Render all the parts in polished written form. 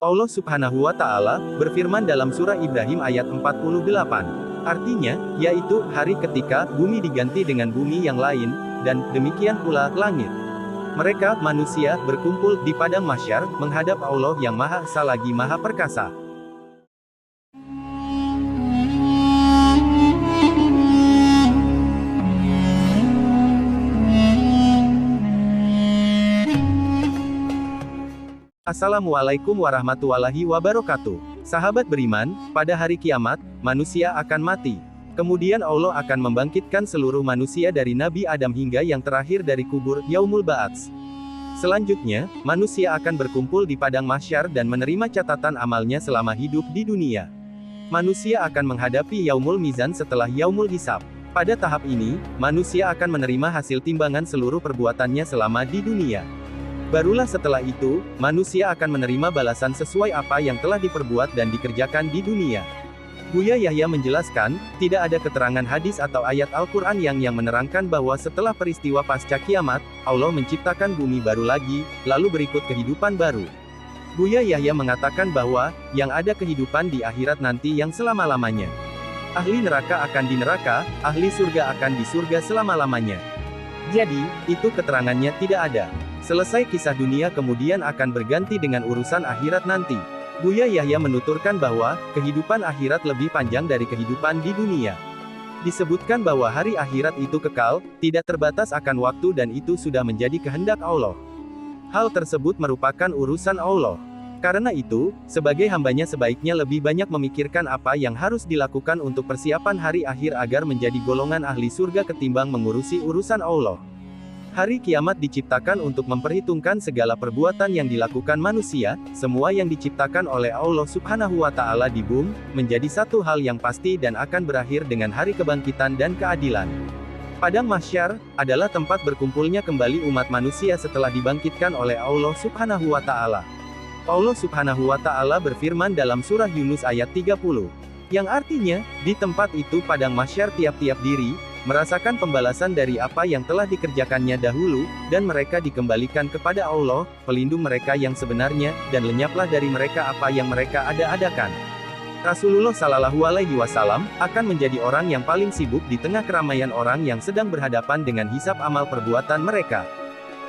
Allah Subhanahu wa Ta'ala berfirman dalam surah Ibrahim ayat 48. Artinya, yaitu hari ketika bumi diganti dengan bumi yang lain, dan demikian pula langit. Mereka, manusia, berkumpul di padang mahsyar, menghadap Allah yang Maha Esa lagi Maha Perkasa. Assalamualaikum warahmatullahi wabarakatuh. Sahabat beriman, pada hari kiamat, manusia akan mati. Kemudian Allah akan membangkitkan seluruh manusia dari Nabi Adam hingga yang terakhir dari kubur, Yaumul Ba'ats. Selanjutnya, manusia akan berkumpul di padang mahsyar dan menerima catatan amalnya selama hidup di dunia. Manusia akan menghadapi Yaumul Mizan setelah Yaumul Hisab. Pada tahap ini, manusia akan menerima hasil timbangan seluruh perbuatannya selama di dunia. Barulah setelah itu, manusia akan menerima balasan sesuai apa yang telah diperbuat dan dikerjakan di dunia. Buya Yahya menjelaskan, tidak ada keterangan hadis atau ayat Al-Quran yang menerangkan bahwa setelah peristiwa pasca kiamat, Allah menciptakan bumi baru lagi, lalu berikut kehidupan baru. Buya Yahya mengatakan bahwa, yang ada kehidupan di akhirat nanti yang selama-lamanya. Ahli neraka akan di neraka, ahli surga akan di surga selama-lamanya. Jadi, itu keterangannya tidak ada. Selesai kisah dunia kemudian akan berganti dengan urusan akhirat nanti. Buya Yahya menuturkan bahwa, kehidupan akhirat lebih panjang dari kehidupan di dunia. Disebutkan bahwa hari akhirat itu kekal, tidak terbatas akan waktu dan itu sudah menjadi kehendak Allah. Hal tersebut merupakan urusan Allah. Karena itu, sebagai hambanya sebaiknya lebih banyak memikirkan apa yang harus dilakukan untuk persiapan hari akhir agar menjadi golongan ahli surga ketimbang mengurusi urusan Allah. Hari kiamat diciptakan untuk memperhitungkan segala perbuatan yang dilakukan manusia, semua yang diciptakan oleh Allah Subhanahu wa Ta'ala di bumi, menjadi satu hal yang pasti dan akan berakhir dengan hari kebangkitan dan keadilan. Padang mahsyar adalah tempat berkumpulnya kembali umat manusia setelah dibangkitkan oleh Allah Subhanahu wa Ta'ala. Allah Subhanahu wa Ta'ala berfirman dalam surah Yunus ayat 30, yang artinya, di tempat itu padang mahsyar tiap-tiap diri merasakan pembalasan dari apa yang telah dikerjakannya dahulu, dan mereka dikembalikan kepada Allah, pelindung mereka yang sebenarnya, dan lenyaplah dari mereka apa yang mereka ada-adakan. Rasulullah Shallallahu Alaihi Wasallam akan menjadi orang yang paling sibuk di tengah keramaian orang yang sedang berhadapan dengan hisab amal perbuatan mereka.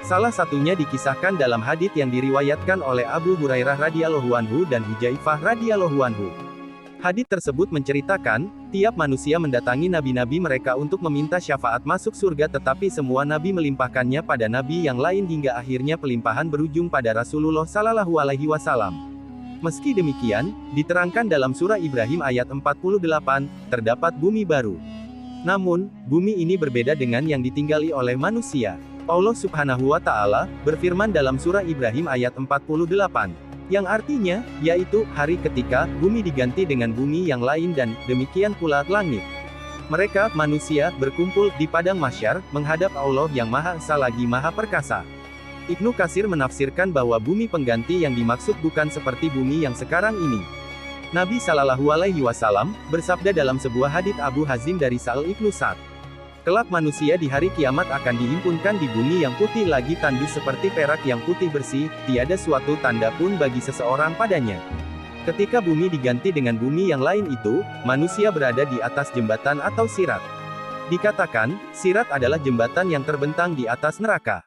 Salah satunya dikisahkan dalam hadits yang diriwayatkan oleh Abu Hurairah radhiyallahu anhu dan Hudzaifah radhiyallahu anhu. Hadits tersebut menceritakan, tiap manusia mendatangi nabi-nabi mereka untuk meminta syafaat masuk surga tetapi semua nabi melimpahkannya pada nabi yang lain hingga akhirnya pelimpahan berujung pada Rasulullah Sallallahu Alaihi Wasallam. Meski demikian, diterangkan dalam surah Ibrahim ayat 48, terdapat bumi baru. Namun, bumi ini berbeda dengan yang ditinggali oleh manusia. Allah Subhanahu wa Ta'ala berfirman dalam surah Ibrahim ayat 48. Yang artinya, yaitu, hari ketika, bumi diganti dengan bumi yang lain dan, demikian pula, langit. Mereka, manusia, berkumpul di padang mahsyar, menghadap Allah yang Maha Esa lagi Maha Perkasa. Ibnu Katsir menafsirkan bahwa bumi pengganti yang dimaksud bukan seperti bumi yang sekarang ini. Nabi Shallallahu Alaihi Wasallam bersabda dalam sebuah hadits Abu Hazim dari Sa'al Ibnu Sa'd. Kelak manusia di hari kiamat akan dihimpunkan di bumi yang putih lagi tandus seperti perak yang putih bersih, tiada suatu tanda pun bagi seseorang padanya. Ketika bumi diganti dengan bumi yang lain itu, manusia berada di atas jembatan atau sirat. Dikatakan, sirat adalah jembatan yang terbentang di atas neraka.